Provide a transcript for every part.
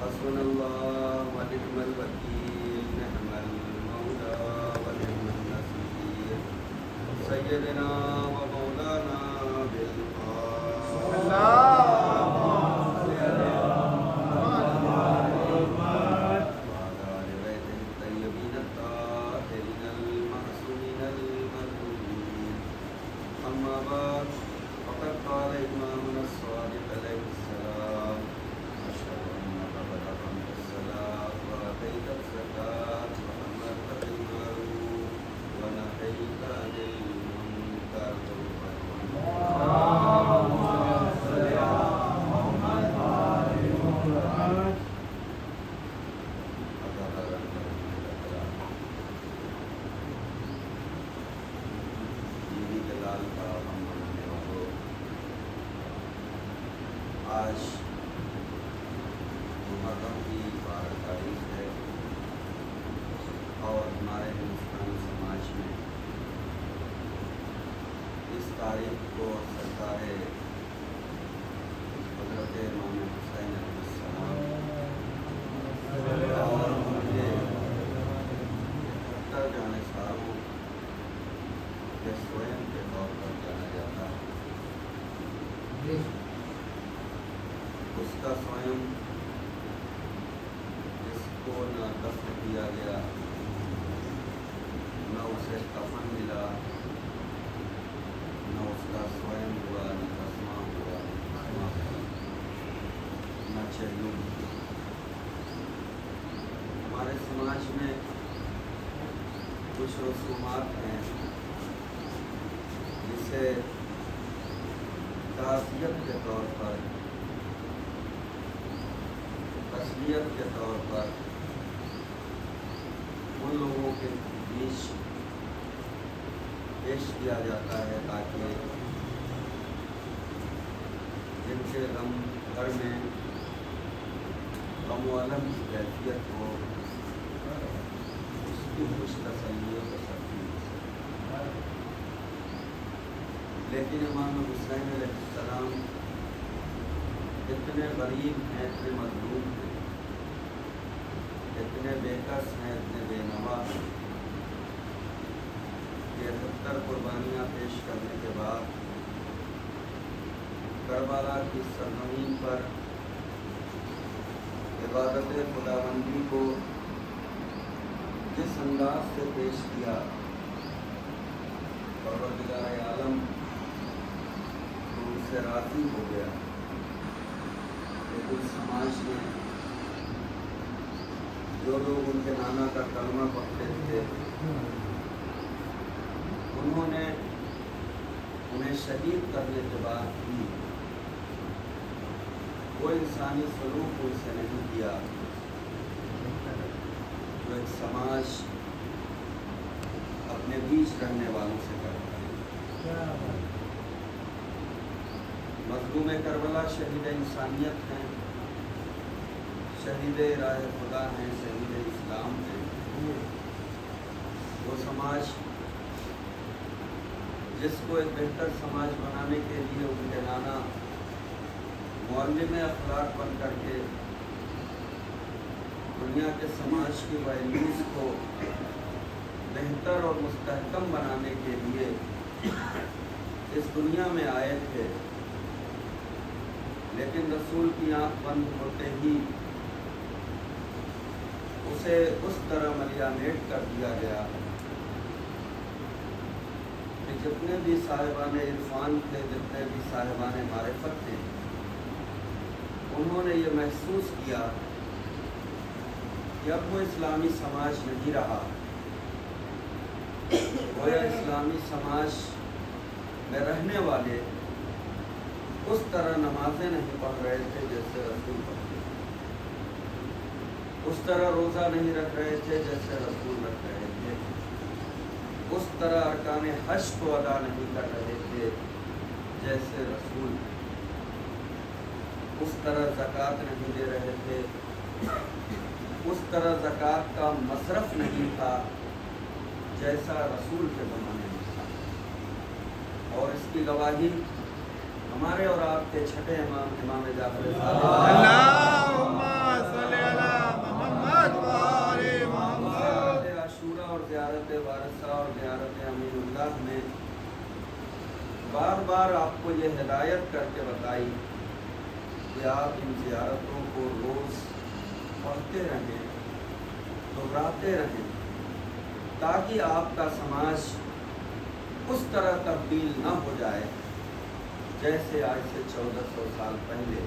حسبنا اللہ ونعم الوکیل نعم المولا ونعم النصیر سیدنا و مولانا بالحق آج محرم کی 12 تاریخ ہے اور ہمارے ہندوستانی سماج میں اس تاریخ کو سرکار حضرت امام حسین علیہ السلام اور ان کے 70 جانشینوں کے سوئم کے طور پر جانا جاتا ہے۔ اس کا سوئم جس کو نہ دفن کیا گیا، نہ اسے کفن ملا، نہ اس کا سوئم ہوا، نہ تسمہ ہوا، نہ چہلم۔ ہمارے سماج میں کچھ رسومات ہیں جسے تعزیت کے طور پر، تسلیت کے طور پر ان لوگوں کے بیچ پیش کیا جاتا ہے تاکہ جن کے غم گھر میں غم و الم کی کیفیت ہو، اس کی کچھ تسلی و تسلی ہو سکے۔ لیکن امام حسین علیہ السلام اتنے غریب ہیں، اتنے مظلوم ہیں، اتنے بے کس ہیں، اتنے بے نوا ہیں کہ 70 قربانیاں پیش کرنے کے بعد کربلا کی سرزمین پر عبادت خداوندی کو جس انداز سے پیش کیا، پروردگار عالم تو ان سے راضی ہو گیا۔ لیکن سماج میں جو لوگ ان کے نانا کا کلمہ پڑھتے تھے، انہوں نے انہیں شہید کرنے کے بعد بھی وہ انسانی سلوک ان سے نہیں کیا جو ایک سماج اپنے بیچ رہنے والوں سے کرتا ہے۔ مظلوم کربلا شہید انسانیت ہیں، شہید راہ خدا ہیں، شہید اسلام ہیں۔ وہ سماج جس کو ایک بہتر سماج بنانے کے لیے ان کے نانا معلم اخلاق بن کر کے دنیا کے سماج کی ویلیوز کو بہتر اور مستحکم بنانے کے لیے اس دنیا میں آئے تھے، لیکن رسول کی آنکھ بند ہوتے ہی اسے اس طرح ملیامیٹ کر دیا گیا کہ جتنے بھی صاحبان عرفان تھے، جتنے بھی صاحبان معرفت تھے، انہوں نے یہ محسوس کیا کہ اب وہ اسلامی سماج نہیں رہا۔ گویا اسلامی سماج میں رہنے والے اس طرح نمازیں نہیں پڑھ رہے تھے جیسے رسول پڑھتے تھے، اس طرح روزہ نہیں رکھ رہے تھے جیسے رسول رکھ رہے تھے، اس طرح ارکان حج کو ادا نہیں کر رہے تھے جیسے رسول، اس طرح زکوٰۃ نہیں دے رہے تھے، اس طرح زکوٰۃ کا مصرف نہیں تھا جیسا رسول کے زمانے میں تھا۔ اور اس کی گواہی ہمارے اور آپ کے چھٹے امام جعفر صادق ज़ियारत वारसा और ज़ियारत अमीनुल्लाह में बार बार आपको ये हिदायत करके बताई कि आप इन ज़ियारतों को रोज़ पढ़ते रहें, दोहराते रहें, ताकि आपका समाज उस तरह तब्दील न हो जाए जैसे आज से 1400 साल पहले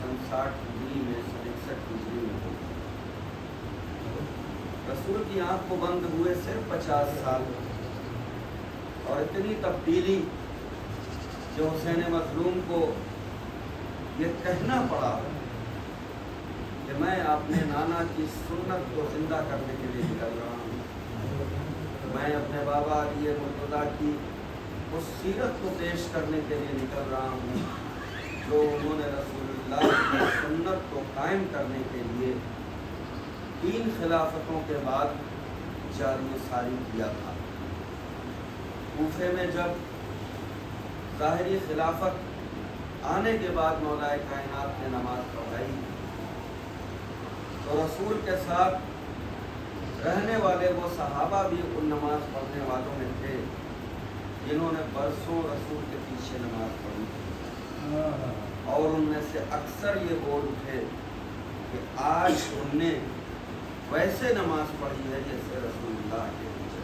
सन 60 हिजरी में, सन 61 हिजरी में हो। रसूल की आंख को बंद हुए सिर्फ 50 साल, और इतनी तब्दीली जो हुसैन मज़लूम को ये कहना पड़ा कि मैं अपने नाना की सुन्नत को ज़िंदा करने के लिए निकल रहा हूँ, मैं अपने बाबा अली मुर्तज़ा की उस सीरत को पेश करने के लिए निकल रहा हूँ जो उन्होंने रसूलुल्लाह की सुन्नत को कायम करने के लिए 3 खिलाफतों के बाद जारी सारी किया था। कूफे में जब ज़ाहिरी खिलाफत आने के बाद मौलाए कायनात ने नमाज पढ़ाई तो रसूल के साथ रहने वाले वो सहाबा भी उन नमाज पढ़ने वालों में थे जिन्होंने बरसों रसूल के पीछे नमाज पढ़ी, और उनमें से अक्सर ये बोल उठे कि आज हमने वैसे नमाज पढ़ी है जैसे रसूलुल्लाह के पीछे।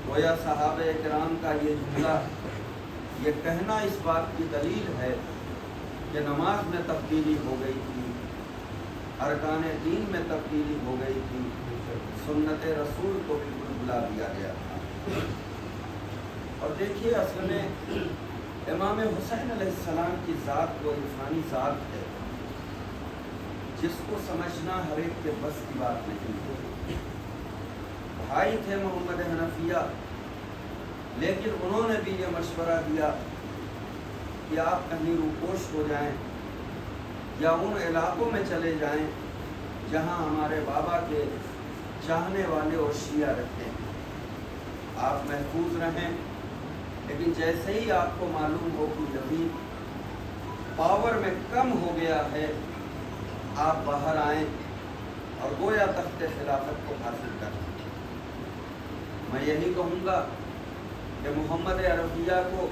गोया सहाबे किराम का ये जुमला, ये कहना इस बात की दलील है कि नमाज में तब्दीली हो गई थी, अरकान दीन में तब्दीली हो गई थी, सुन्नत रसूल को बिल्कुल भुला दिया गया था। और देखिए, असल में इमाम हुसैन अलैहिस्सलाम की ज़ात वो इरफानी ज़ात है जिसको समझना हर एक के बस की बात नहीं। भाई थे मोहम्मद हनफिया, लेकिन उन्होंने भी ये मशवरा दिया कि आप कहीं रूपोश हो जाएं या उन इलाकों में चले जाएं जहां हमारे बाबा के चाहने वाले और शिया रहते हैं, आप महफूज रहें। लेकिन जैसे ही आपको मालूम हो कि यजीद पावर में कम हो गया है, आप बाहर आएं और गोया तख्ते खिलाफत को हासिल करें। मैं यही कहूँगा कि मोहम्मद अरबिया को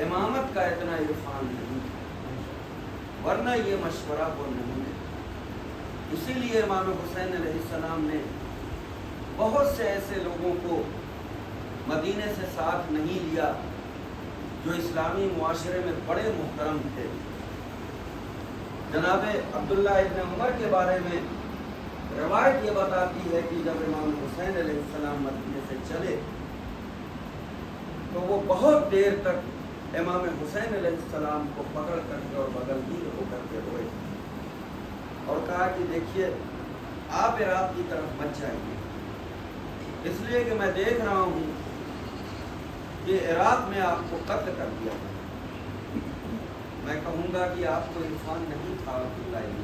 इमामत का इतना इरफान नहीं, वरना ये मशवरा वो नहीं है। इसीलिए इमाम हुसैन अलैहिस्सलाम ने बहुत से ऐसे लोगों को मदीने से साथ नहीं लिया जो इस्लामी मुआशरे में बड़े मुहतरम थे। जनाबे अब्दुल्ला इब्न उमर के बारे में रवायत ये बताती है कि जब इमाम हुसैन अलैहिस्सलाम मदीने से चले तो वो बहुत देर तक इमाम हुसैन अलैहिस्सलाम को पकड़ करके और बगलगीर होकर के रोए और कहा कि देखिए, आप इराक की तरफ मत जाइए, इसलिए कि मैं देख रहा हूँ कि इराक में आपको कत्ल कर दिया। मैं कहूँगा कि आपको इरफान नहीं था अब्दुल्ला इब्न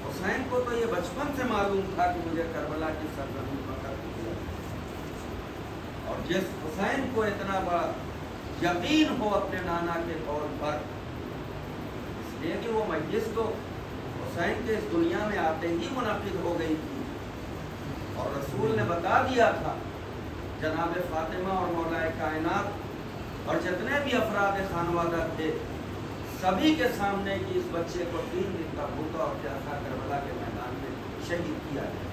हुसैन को, तो ये बचपन से मालूम था कि मुझे करबला की सरजमीन पर कत्ल किया। और जिस हुसैन को इतना बड़ा यकीन हो अपने नाना के तौर पर, इसलिए कि वो मजलिस तो हुसैन के इस दुनिया में आते ही मुनक़िद हो गई थी, और रसूल ने बता दिया था जनाब फातिमा और मौलाए कायनात और जितने भी अफराद खानवादा थे सभी के सामने कि इस बच्चे को 3 दिन का भूखा और प्यासा करबला के मैदान में शहीद किया गया।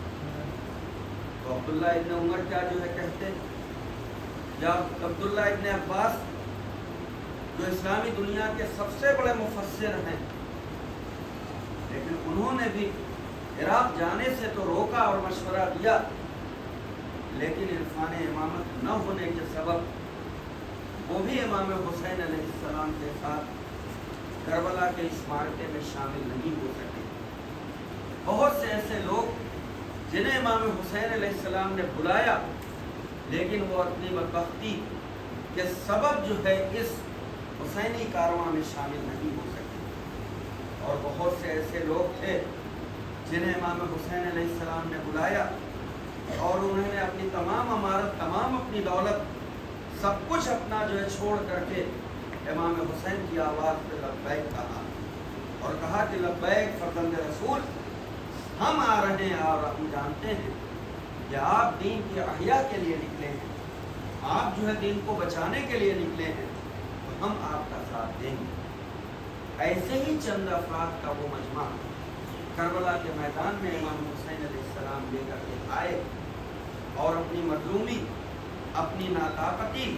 तो अब्दुल्ला इब्न उमर क्या जो है कहते, या अब्दुल्ला इब्न अब्बास जो इस्लामी दुनिया के सबसे बड़े मुफस्सिर हैं, लेकिन उन्होंने भी इराक जाने से तो रोका और मशवरा दिया, लेकिन इरफान इमामत न होने के सबब वो भी इमाम हुसैन अलैहिस्सलाम के साथ करबला के इस मार्के में शामिल नहीं हो सके। बहुत से ऐसे लोग जिन्हें इमाम हुसैन अलैहिस्सलाम ने बुलाया, लेकिन वो अपनी बदबख्ती के सबब जो है इस हुसैनी कारवां में शामिल नहीं हो सके। और बहुत से ऐसे लोग थे जिन्हें इमाम हुसैन अलैहिस्सलाम ने बुलाया और उन्होंने अपनी तमाम अमारत, तमाम अपनी दौलत, सब कुछ अपना जो है छोड़ करके इमाम हुसैन की आवाज़ पे लब्बैक कहा और कहा कि लब्बैक फर्जंद रसूल, ہم آ رہے ہیں اور ہم جانتے ہیں کہ آپ دین کی احیا کے لیے نکلے ہیں، آپ جو ہے دین کو بچانے کے لیے نکلے ہیں، تو ہم آپ کا ساتھ دیں گے۔ ایسے ہی چند افراد کا وہ مجمع کربلا کے میدان میں امام حسین علیہ السلام لے کر کے آئے اور اپنی مظلومی، اپنی ناطاقتی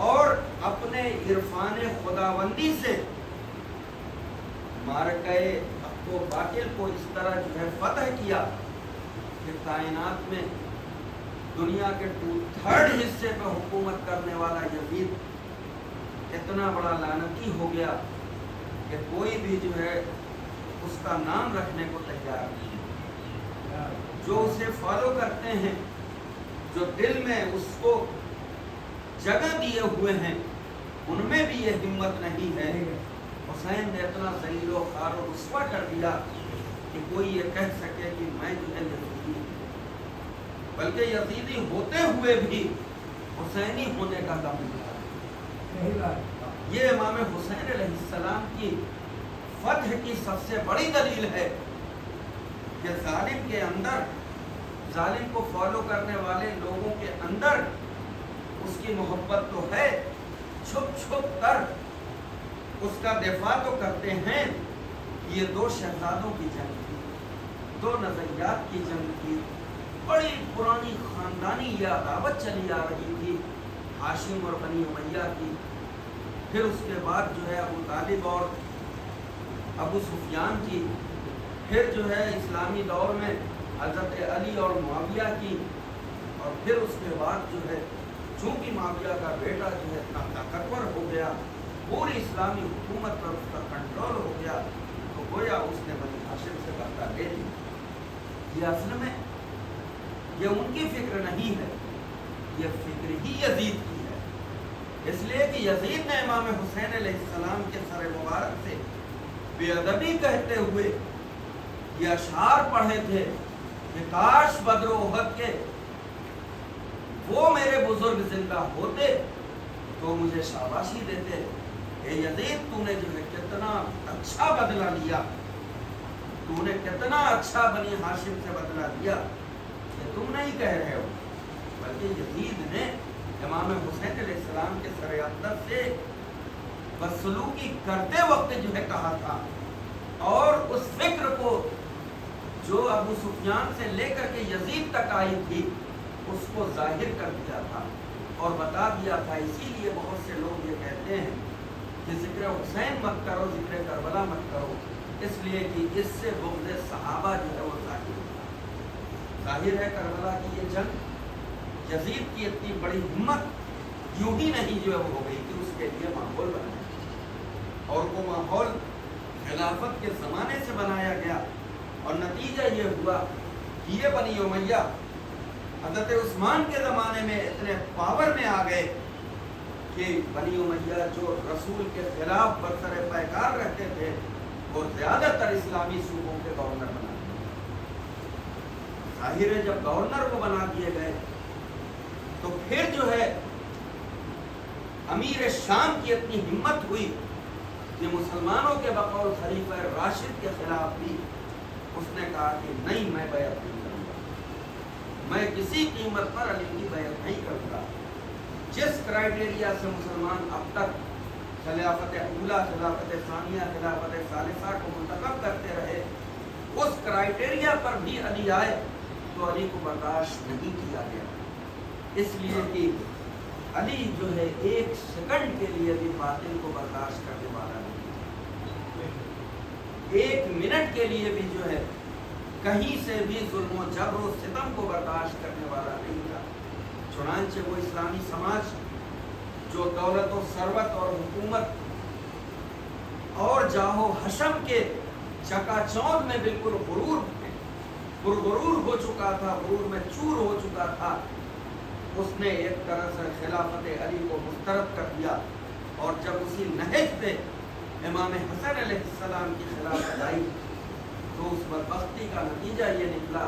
اور اپنے عرفان خداوندی سے معرکہ حق و باطل کو اس طرح جو ہے فتح کیا کہ کائنات میں دنیا کے 2/3 حصے پہ حکومت کرنے والا یزید اتنا بڑا لعنتی ہو گیا کہ کوئی بھی جو ہے اس کا نام رکھنے کو تیار نہیں۔ جو اسے فالو کرتے ہیں، جو دل میں اس کو جگہ دیے ہوئے ہیں، ان میں بھی یہ ہمت نہیں ہے۔ حسین نے اتنا ذلیل و خوار و رسوا کر دیا کہ کوئی یہ کہہ سکے کہ میں جو ہے یزیدی ہوں، بلکہ یزیدی ہوتے ہوئے بھی حسینی ہونے کا دم دیا۔ یہ امام حسین علیہ السلام کی فتح کی سب سے بڑی دلیل ہے کہ ظالم کے اندر، ظالم کو فالو کرنے والے لوگوں کے اندر اس کی محبت تو ہے، چھپ چھپ کر اس کا دفاع تو کرتے ہیں۔ یہ 2 شہزادوں کی جنگ تھی، 2 نظریات کی جنگ تھی، بڑی پرانی خاندانی یہ عداوت چلی آ رہی تھی ہاشم اور بنی امیہ کی۔ پھر اس کے بعد جو ہے ابو طالب اور ابو سفیان کی، پھر جو ہے اسلامی دور میں حضرت علی اور معاویہ کی، اور پھر اس کے بعد جو ہے چونکہ معاویہ کا بیٹا جو ہے اتنا طاقتور ہو گیا، پوری اسلامی حکومت پر اس کا کنٹرول ہو گیا، تو گویا اس نے بنی ہاشم سے برتا لے لی۔ یہ اصل میں یہ ان کی فکر نہیں ہے، یہ فکر ہی یزید کی ہے، اس لیے کہ یزید نے امام حسین علیہ السلام کے سر مبارک سے بے ادبی کہتے ہوئے یہ اشعار پڑھے تھے کہ کاش بدر و احد کے وہ میرے بزرگ زندہ ہوتے تو مجھے شاباشی دیتے۔ اے یزید، تو نے جو ہے کتنا اچھا بدلہ لیا، تو نے کتنا اچھا بنی ہاشم سے بدلہ لیا، کہ تم نہیں کہہ رہے ہو، بلکہ یزید نے امام حسین علیہ السلام کے سر اقدس سے بدسلوکی کرتے وقت جو ہے کہا تھا، اور اس فکر کو جو ابو سفیان سے لے کر کے یزید تک آئی تھی اس کو ظاہر کر دیا تھا اور بتا دیا تھا۔ اسی لیے بہت سے لوگ یہ کہتے ہیں کہ ذکر حسین مت کرو، ذکر کربلا مت کرو، اس لیے کہ اس سے بغض صحابہ جو ہے وہ ظاہر ہے۔ کربلا کی یہ جنگ، یزید کی اتنی بڑی ہمت یوں ہی نہیں جو ہے وہ ہو گئی کہ اس کے لیے ماحول بنایا، اور وہ ماحول خلافت کے زمانے سے بنایا گیا، اور نتیجہ یہ ہوا کہ یہ بنی امیہ حضرت عثمان کے زمانے میں اتنے پاور میں آ گئے کہ بنی امیہ جو رسول کے خلاف برسر پیکار رہتے تھے وہ زیادہ تر اسلامی صوبوں کے گورنر بنا دیے۔ ظاہر ہے جب گورنر کو بنا دیے گئے تو پھر جو ہے امیر شام کی اتنی ہمت ہوئی کہ مسلمانوں کے بقول خلیفہ راشد کے خلاف بھی اس نے کہا کہ نہیں، میں بیعت نہیں کروں گا، میں کسی قیمت پر علی کی بیعت نہیں کروں گا۔ جس کرائیٹیریا سے مسلمان اب تک خلافت اولا، خلافت ثانیہ، خلافت ثالثہ کو منتخب کرتے رہے، اس کرائیٹیریا پر بھی علی آئے تو علی کو برداشت نہیں کیا گیا، اس لیے کہ علی جو ہے 1 سیکنڈ کے لیے بھی باطل کو برداشت کرنے والا نہیں، 1 منٹ کے لیے بھی جو ہے کہیں سے بھی ظلم و جبر و ستم کو برداشت کرنے والا نہیں تھا۔ چنانچہ وہ اسلامی سماج جو دولت و ثروت اور حکومت اور جاہ و حشم کے چکا چوند میں بالکل غرور ہو چکا تھا، غرور میں چور ہو چکا تھا، اس نے ایک طرح سے خلافت علی کو مسترد کر دیا، اور جب اسی نہج پہ امام حسن علیہ السلام کی خلافت آئی تو اس بدبختی کا نتیجہ یہ نکلا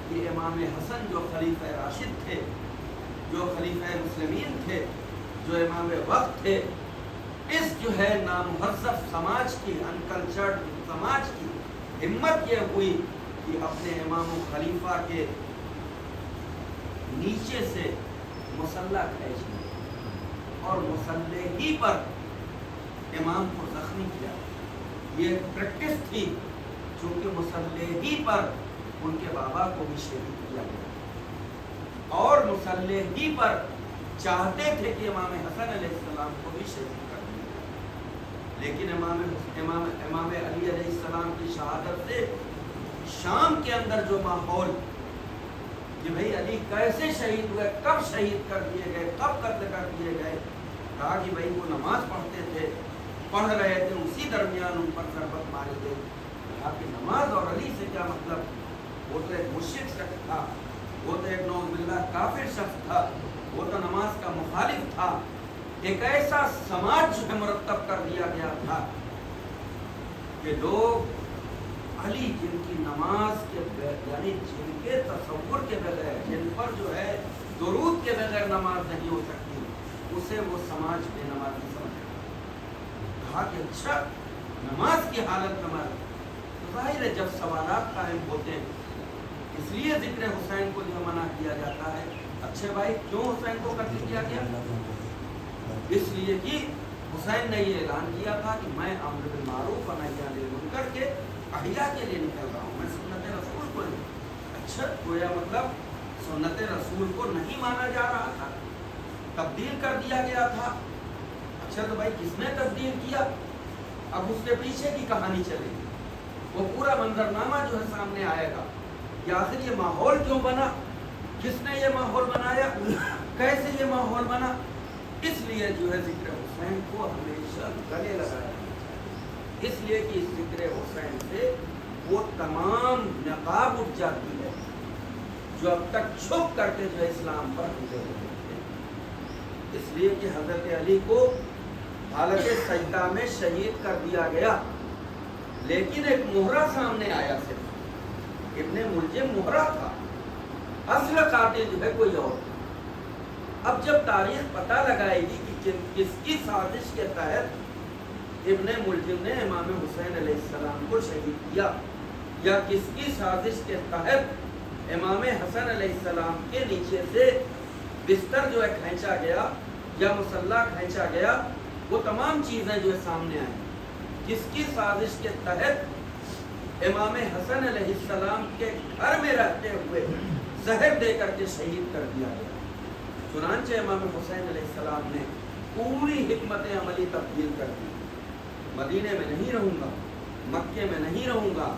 کہ امام حسن جو خلیفہ راشد تھے، جو خلیفہ مسلمین تھے، جو امام وقت تھے، اس جو ہے نامہذب سماج کی، انکلچرڈ سماج کی ہمت یہ ہوئی کہ اپنے امام و خلیفہ کے نیچے سے مسلح کھینچ لیا اور مسلح ہی پر امام کو زخمی کیا. یہ پریکٹس تھی چونکہ مسلح ہی پر ان کے بابا کو بھی شہید کیا گیا اور مسلح ہی پر چاہتے تھے کہ امام حسن علیہ السلام کو بھی شہید کر دیا. لیکن امام علی علیہ السلام کی شہادت سے شام کے اندر جو ماحول کہ بھئی علی کیسے شہید ہوئے, کب شہید کر دیے گئے, کب قتل کر دیے گئے, کہا کہ بھئی وہ نماز پڑھتے تھے, پڑھ رہے تھے, اسی درمیان ان پر ضربت ماری گئی. کہا کہ نماز اور علی سے کیا مطلب, وہ تو ایک مشرک شخص تھا, وہ تو ایک نعوذ باللہ کافر شخص تھا, وہ تو نماز کا مخالف تھا. ایک ایسا سماج جو ہے مرتب کر دیا گیا تھا کہ لوگ علی جن کی نماز کے یعنی جن کے تصور کے بغیر, جن پر جو ہے درود کے بغیر نماز نہیں ہو سکتی, اسے وہ سماج بے نمازی سمجھا. کہا کہ اچھا نماز کی حالت نماز, ظاہر ہے جب سوالات قائم ہوتے ہیں اس لیے ذکر حسین کو جو منع کیا جاتا ہے. اچھے بھائی کیوں حسین کو قتل کیا گیا؟ اس لیے کہ حسین نے یہ اعلان کیا تھا کہ میں امر بالمعروف و نہی عن المنکر کے احیاء کے لیے نکل رہا ہوں, میں سنت رسول کو نہیں. اچھا گویا مطلب سنت رسول کو نہیں مانا جا رہا تھا, تبدیل کر دیا گیا تھا. اچھا تو بھائی کس نے تبدیل کیا؟ اب اس کے پیچھے کی کہانی چلے گی, وہ پورا منظرنامہ جو ہے سامنے آئے گا کہ آخر یہ ماحول کیوں بنا, کس نے یہ ماحول بنایا, کیسے یہ ماحول بنا. اس لیے جو ہے ذکر حسین کو ہمیشہ گلے لگایا, اس لیے کہ اس ذکر حسین سے وہ تمام نقاب اٹھ جاتی ہے جو اب تک چھپ کر کے جو ہے اسلام پر حملے ہوتے تھے. اس لیے کہ حضرت علی کو حالت سجدہ میں شہید کر دیا گیا, لیکن ایک مہرہ سامنے آیا, صرف ابن ملجم مہرہ تھا, اصل قاتل جو ہے کوئی اور. اب جب تاریخ پتہ لگائے گی کہ کس کی سازش کے تحت ابن ملجم نے امام حسین علیہ السلام کو شہید کیا, یا کس کی سازش کے تحت امام حسن علیہ السلام کے نیچے سے بستر جو ہے کھینچا گیا یا مسلح کھینچا گیا, وہ تمام چیزیں جو ہے سامنے آئیں. کس کی سازش کے تحت امام حسن علیہ السلام کے گھر میں رہتے ہوئے زہر دے کر کے شہید کر دیا گیا. چنانچہ امام حسین علیہ السلام نے پوری حکمت عملی تبدیل کر دی. مدینے میں نہیں رہوں گا, مکے میں نہیں رہوں گا,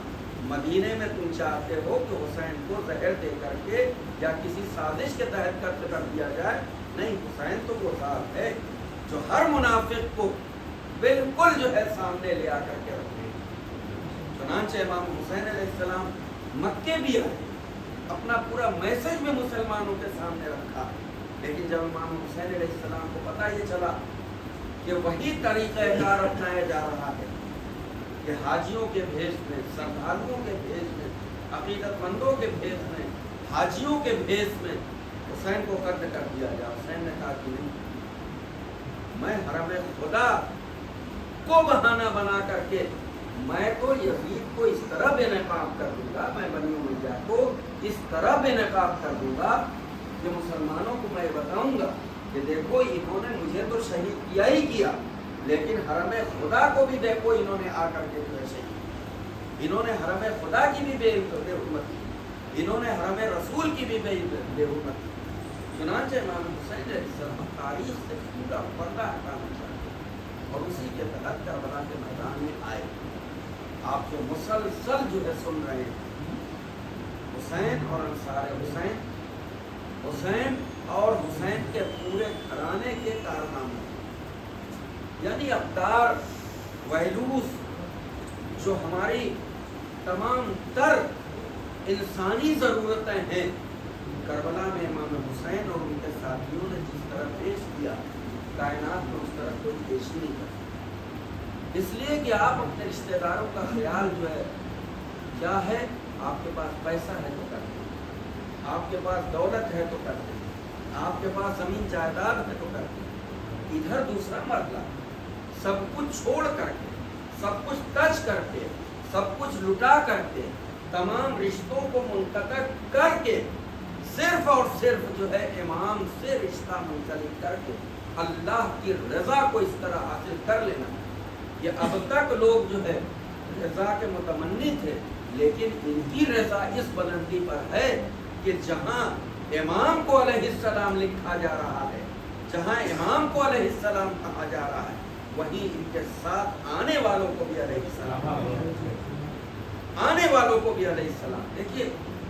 مدینے میں تم چاہتے ہو کہ حسین کو زہر دے کر کے یا کسی سازش کے تحت قتل کر دیا جائے, نہیں, حسین تو وہ ذات ہے جو ہر منافق کو بالکل جو ہے سامنے لے آ کر کے رکھے. چنانچہ امام حسین علیہ السلام مکے بھی آئے, اپنا پورا میسج میں مسلمانوں کے سامنے رکھا, لیکن جب امام حسین علیہ السلام کو پتہ یہ چلا کہ وہی طریقہ کار اپنایا جا رہا ہے کہ حاجیوں کے بھیس میں, شردھالوؤں کے بھیس میں, عقیدت مندوں کے بھیس میں, حاجیوں کے بھیس میں حسین کو قتل کر دیا جائے. حسین نے کہا کہ نہیں, میں حرم خدا کو بہانہ بنا کر کے میں تو یزید کو اس طرح بے نقاب کر دوں گا, میں بنی امیہ کو اس طرح بے نقاب کر دوں گا کہ مسلمانوں کو میں بتاؤں گا کہ دیکھو انہوں نے مجھے تو شہید کیا ہی کیا, لیکن حرم خدا کو بھی دیکھو انہوں نے آ کر کے جو ہے شہید, انہوں نے حرم خدا کی بھی بے حرمت کی, انہوں نے حرم رسول کی بھی بے حرمت کی. چنانچہ امام حسین علیہ السلام تاریخ سے پورا پردہ ہٹانا چاہتے اور اسی کے تحت کربلا کے میدان میں آئے. آپ جو مسلسل جو ہے سن رہے ہیں حسین اور انصار حسین, حسین اور حسین کے پورے گھرانے کے کارنامے, یعنی ابدار ویلوس جو ہماری تمام تر انسانی ضرورتیں ہیں, کربلا میں امام حسین اور ان کے ساتھیوں نے جس طرح پیش کیا, کائنات میں اس طرح کوئی پیش نہیں کرتا. اس لیے کہ آپ اپنے رشتہ داروں کا خیال جو ہے کیا ہے, آپ کے پاس پیسہ ہے تو کرتے ہیں, آپ کے پاس دولت ہے تو کرتے ہیں, آپ کے پاس زمین جائیداد ہے تو کرتے ہیں. ادھر دوسرا مرحلہ, سب کچھ چھوڑ کر کے, سب کچھ تج کر کے, سب کچھ لٹا کر کے तमाम रिश्तों को मुनक़ता करके सिर्फ और सिर्फ जो है इमाम से रिश्ता मुंसलिक करके अल्लाह की रज़ा को इस तरह हासिल कर लेना। ये अब तक लोग जो है रज़ा के मुतमन्नी थे, लेकिन इनकी रज़ा इस बुलंदी पर है कि जहाँ इमाम को अलैहिस्सलाम लिखा जा रहा है, जहाँ इमाम को अलैहिस्सलाम कहा जा रहा है, वहीं इनके साथ आने वालों को भी अलैहिस्सलाम, आने वालों को भी अलैहिस्सलाम। देखिए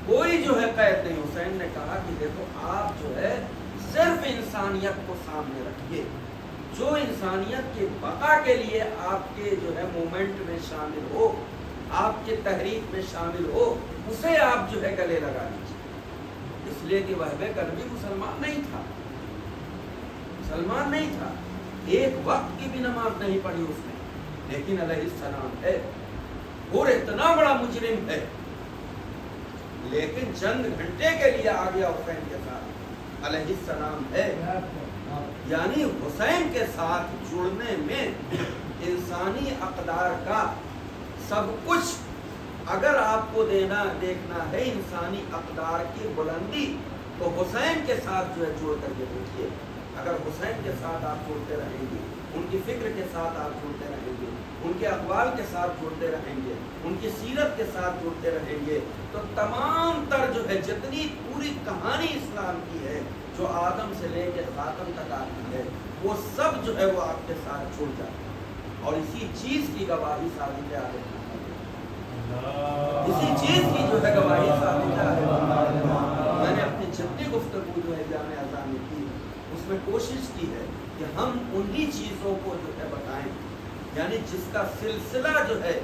कोई जो है कैद नहीं। हुसैन ने कहा कि देखो आप जो है सिर्फ इंसानियत को सामने रखिए, जो इंसानियत की बका के लिए आपके जो है मूवमेंट में शामिल हो, आपके तहरीक में शामिल हो, उसे आप जो है गले लगा लीजिए। इसलिए कि वह कभी मुसलमान नहीं था, मुसलमान नहीं था, एक वक्त की भी नमाज नहीं पढ़ी उसने, लेकिन अलैहिस्सलाम है और इतना बड़ा मुजरिम है, लेकिन चंद घंटे के लिए आ गया हुसैन के साथ अलैहिस्सलाम है। यानी हुसैन के साथ जुड़ने में इंसानी अक़दार का सब कुछ, अगर आपको देखना है इंसानी अक़दार की बुलंदी, तो हुसैन के साथ जो है जोड़ करके देखिए। अगर हुसैन के साथ आप जुड़ते रहेंगे, उनकी फिक्र के साथ आप जुड़ते रहेंगे, उनके अक़वाल के साथ जुड़ते रहेंगे, उनकी सीरत के साथ जुड़ते रहेंगे, तो तमाम तर जो है जितनी पूरी कहानी इस्लाम की है, जो आदम से लेकर ख़ातम तक आती है, वो सब जो है वो आपके साथ जुड़ जाता है। और इसी चीज़ की गवाही साबित है, इसी चीज़ की जो है गवाही साबित है। मैंने अपनी जितनी गुफ्तगू जो है जामे अज़ा में की, उसमें कोशिश की है कि हम उन्हीं चीज़ों को जो है बताएं, यानी जिसका सिलसिला जो है,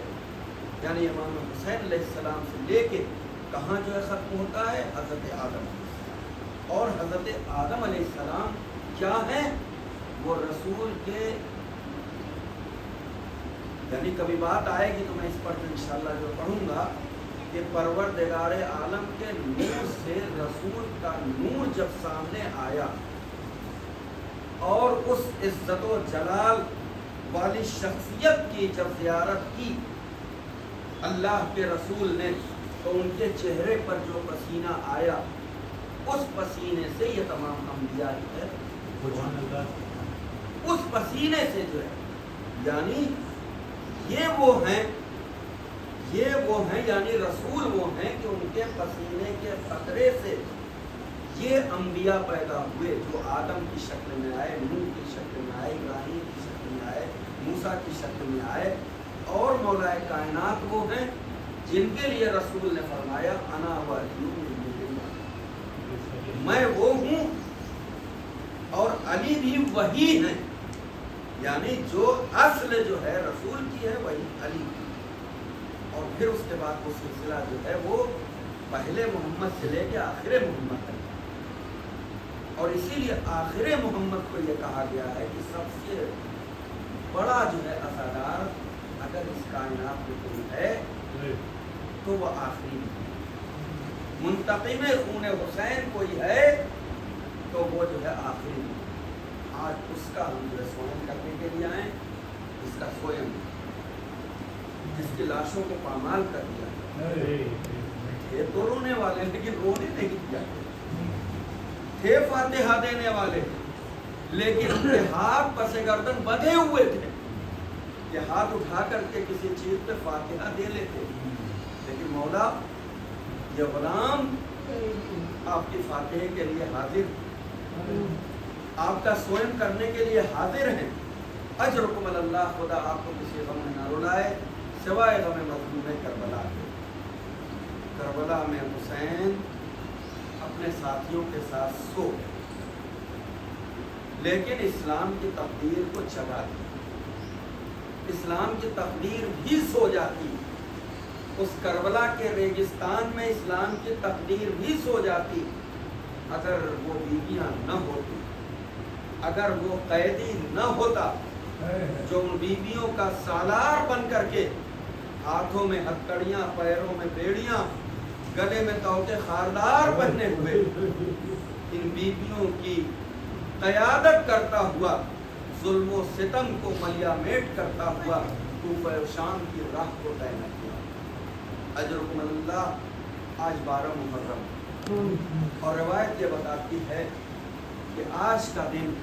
यानी इमाम हुसैन अलैहिस्सलाम से लेके कहाँ जो है ख़त्म होता है, हज़रत आदम। और हज़रत आदम अलैहिस्सलाम क्या है, वो रसूल के, यानी कभी बात आएगी तो मैं इस पर इंशाअल्लाह जो पढ़ूंगा कि परवरदिगार आलम के नूर से रसूल का नूर जब सामने आया और उस इज्जत व जलाल वाली शख्सियत की जब ज़ियारत की अल्लाह के रसूल ने, तो उनके चेहरे पर जो पसीना आया, उस पसीने से ये तमाम अंबिया जो है, उस पसीने से जो है, यानी ये वो हैं, यानी रसूल वो हैं कि उनके पसीने के कतरे से ये अंबिया पैदा हुए, जो आदम की शक्ल में आए, नूह की शक्ल में आए, इब्राहीम की शक्ल में आए, मूसा की शक्ल में आए। और मौलाए कायनात वो हैं जिनके लिए रसूल ने फरमाया अना वली, मैं वो हूँ और अली भी वही हैं, यानी जो असल जो है रसूल की है वही अली। और फिर उसके बाद वो सिलसिला जो है वो पहले मोहम्मद से लेके आखिर मोहम्मद तक, और इसीलिए आखिर मोहम्मद को ये कहा गया है कि सबसे बड़ा जो है असरदार अगर इस कायनात में कोई है तो वह आखिरी मुंतकिम खून हुसैन कोई है तो वो जो है आखिरी। आज उसका हम जो है स्वयं करने के लिए आए, इसका स्वयं जिसकी लाशों को पामाल कर दिया। थे तो रोने वाले लेकिन रोने नहीं दिया, थे फातिहा देने वाले लेकिन उनके हाथ पसे गर्दन बंधे हुए थे कि हाथ उठा करके किसी चीज पे फातिहा दे लेते, लेकिन मौला ये गुलाम आपकी फातिहे के लिए हाजिर, आपका स्वयं करने के लिए हाजिर हैं। अजरुकुम अल्लाह, खुदा आपको किसी गम में न रुलाए सिवाय गम मज़लूम करबला के। करबला में हुसैन अपने साथियों के साथ सो, लेकिन इस्लाम की तकदीर को जगा दी। इस्लाम की तकदीर भी सो जाती, उस करबला के रेगिस्तान में इस्लाम की तकदीर भी सो जाती अगर वो बीवियां न होती, अगर वो कैदी न होता जो उन बीवियों का सालार बन करके हाथों में हथकड़ियाँ, पैरों में बेड़ियाँ, गले में तौके खारदार पहने हुए इन बीवियों की क़यादत करता हुआ, जुल्म व सितम को मलियामेट करता हुआ तूफ़ शाम की राह को तय न किया। अजरुकुम अल्लाह। आज 12 मुहर्रम और रवायत ये बताती है कि आज का दिन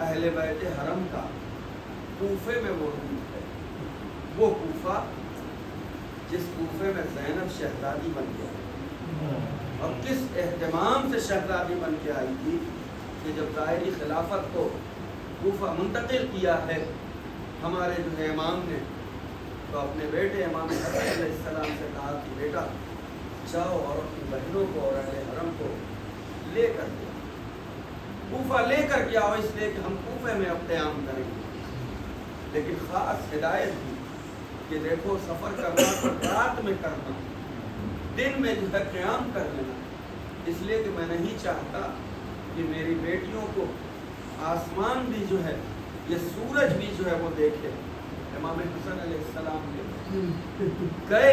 अहले बैत हरम का कूफे में वो रूम है, वो कूफा जिस कूफे में ज़ैनब शहजादी बन के आई और किस एहतमाम से शहजादी बन के आई थी कि जब ज़ाहिरी खिलाफत को कूफा मुंतकिल किया है हमारे जो है इमाम ने, तो अपने बेटे इमाम हसन अलैहिस्सलाम से कहा कि बेटा जाओ और अपनी बहनों को और अहले हरम को लेकर के कूफा लेकर के आओ, इसलिए कि हम कूफे में अब क़याम करेंगे। लेकिन ख़ास हिदायत दी कि देखो सफ़र करना तो रात में करना, दिन में जो है क़याम कर लेना, इसलिए कि मैं नहीं चाहता कि मेरी बेटियों को आसमान भी जो है ये सूरज भी जो है वो देखे। इमाम हसन अलैहिस्सलाम गए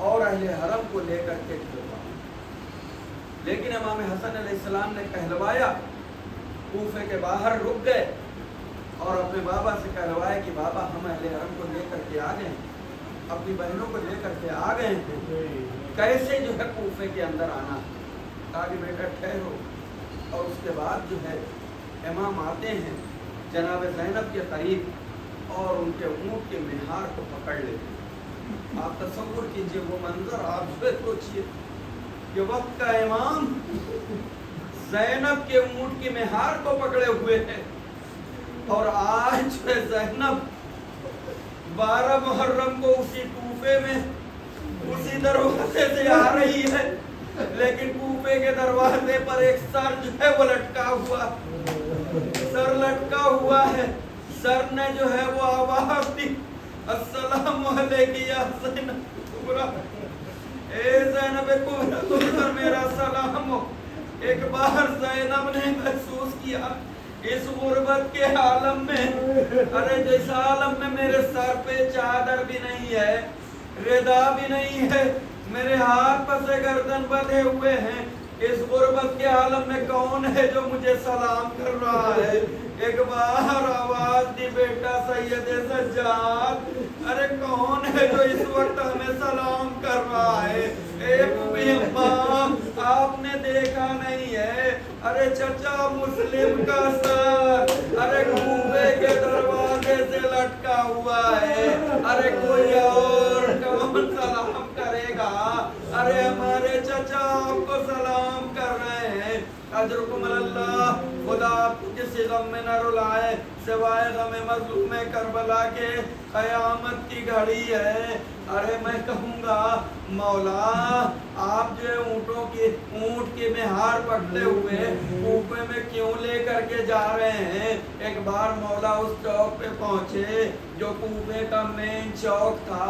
और अहले हरम को लेकर के चला, लेकिन इमाम हसन अलैहिस्सलाम ने कहलवाया, कूफे के बाहर रुक गए और अपने बाबा से कहलवाया कि बाबा हम अहले हरम को लेकर के आ गए, अपनी बहनों को लेकर के आ गए हैं, कैसे जो है कूफे के अंदर आना। कहा कि बेटा ठहरो। और उसके बाद जो है इमाम आते हैं जनाब ज़ैनब के करीब और उनके ऊँट के मिहार को पकड़ लेते हैं। आप तसव्वुर कीजिए वो मंजर, आप सोचिए कि वक्त का इमाम ज़ैनब के ऊँट के मिहार को पकड़े हुए हैं और आज जो है ज़ैनब 12 मुहर्रम को उसी कूफे में उसी दरवाजे से आ रही है, लेकिन कूफे के दरवाजे पर एक सर जो है वो लटका हुआ, सर लटका हुआ है। सर ने जो है वो आवाज दी, अस्सलाम अलैकुम या ज़ैनब कुबरा, ए ज़ैनब कुबरा तुम पर मेरा सलाम हो। एक बार ज़ैनब ने महसूस किया इस गुर्बत के आलम में, अरे जिस आलम में मेरे सर पे चादर भी नहीं है, रिदा भी नहीं है, मेरे हाथ पसे गर्दन बंधे हुए हैं, इस गुर्बत के आलम में कौन है जो मुझे सलाम कर रहा है। एक बार आवाज दी, बेटा सैयदे सज्जाद, अरे कौन है जो इस वक्त हमें सलाम कर रहा है। आपने देखा नहीं है, अरे चचा मुस्लिम का सर अरे कूफे के दरवाजे से लटका हुआ है, अरे कोई और कौन सलाम करेगा। अरे हमारे चचा आपको सलाम कर रहे हैं। अजरुकुम अल्लाह, खुदा आपको किसी गम में न रुलाए सिवाय गम मज़लूम करबला के। क़यामत की घड़ी है, अरे मैं कहूँगा मौला आप जो ऊँट के मिहार पकड़े हुए कूफे में क्यों लेकर के जा रहे हैं। एक बार मौला उस चौक पे पहुँचे जो कूफे का मेन चौक था।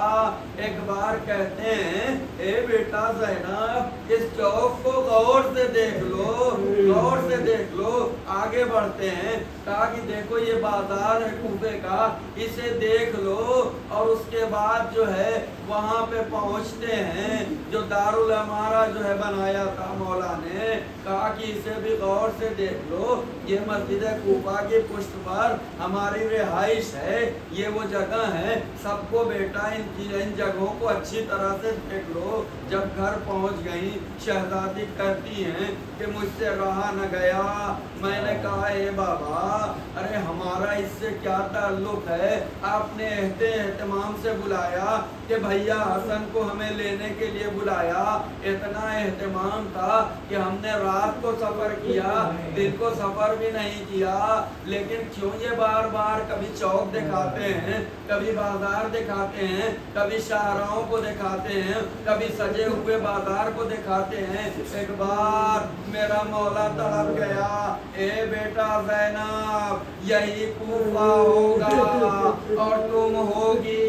एक बार कहते हैं, ए बेटा ज़ैनब इस चौक को गौर से देख लो, गौर से देख लो। आगे बढ़ते हैं, कहा कि देखो ये बाजार है कूफे का, इसे देख लो। और उसके बाद जो है वहाँ पे पहुँचते हैं जो दारुल अमारा जो है बनाया था मौला ने, कहा कि इसे भी गौर से देख लो। ये मस्जिद कूफा की पुष्ट पर हमारी रिहाइश है, ये वो जगह है। सबको बेटा इन जगहों को अच्छी तरह से देख लो। जब घर पहुँच गई शहजादी कहती हैं कि मुझसे रहा न गया। मैंने कहा ए बाबा, अरे हमारा इससे क्या ताल्लुक है। आपने एहतमाम से बुलाया कि भैया हसन को हमें लेने के लिए बुलाया, इतना एहतमाम था कि हमने रात को सफ़र किया, दिन को सफ़र भी नहीं किया। लेकिन क्यों ये बार बार कभी चौक दिखाते हैं, कभी बाजार दिखाते हैं, कभी शाहराहों को दिखाते हैं, कभी सजे हुए बाजार को दिखाते हैं। एक बार मेरा मौला तड़प गया, ए बेटा ज़ैनब यही कूफा होगा और तुम होगी।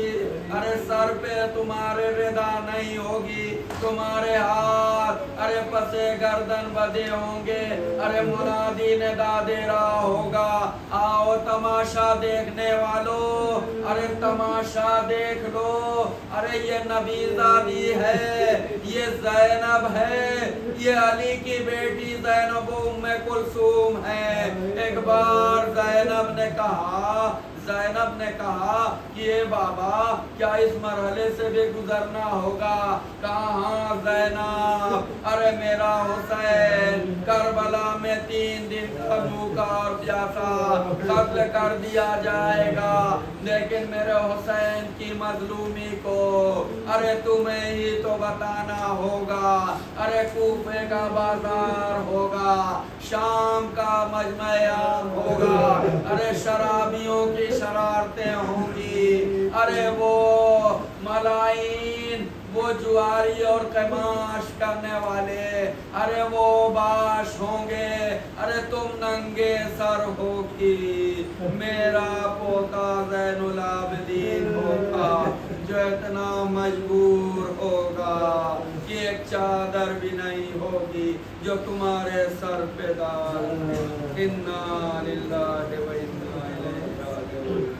अरे सर पे तुम्हारे रिदा नहीं होगी, तुम्हारे हाथ अरे पसे गर्दन बंधे होंगे। अरे मुनादी ने दा दे रहा होगा, आओ तमाशा देखने वालों, अरे तमाशा देख लो। अरे ये नबीज़ादी है, ये ज़ैनब है, ये अली की बेटी ज़ैनब उम्मे कुलसूम है। एक बार ज़ैनब ने कहा زینب نے کہا کہ اے بابا کیا اس مرحلے سے بھی گزرنا ہوگا؟ کہا ہاں زینب، ارے میرا حسین کربلا میں 3 دن بھوکا اور پیاسا قتل کر دیا جائے گا، لیکن میرے حسین کی مظلومی کو ارے تمہیں ہی تو بتانا ہوگا۔ ارے کوفے کا بازار ہوگا، شام کا مجمع عام ہوگا، ارے شرابیوں کی شرارتیں ہوں گی، ارے وہ ملائین، وہ جواری اور قماش کرنے والے ارے وہ باش ہوں گے، ارے تم ننگے سر ہوگی۔ میرا پوتا زین العابدین ہوگا جو اتنا مجبور ہوگا کہ ایک چادر بھی نہیں ہوگی جو تمہارے سر پہ ڈال دے۔ انا للہ و انا الیہ راجعون۔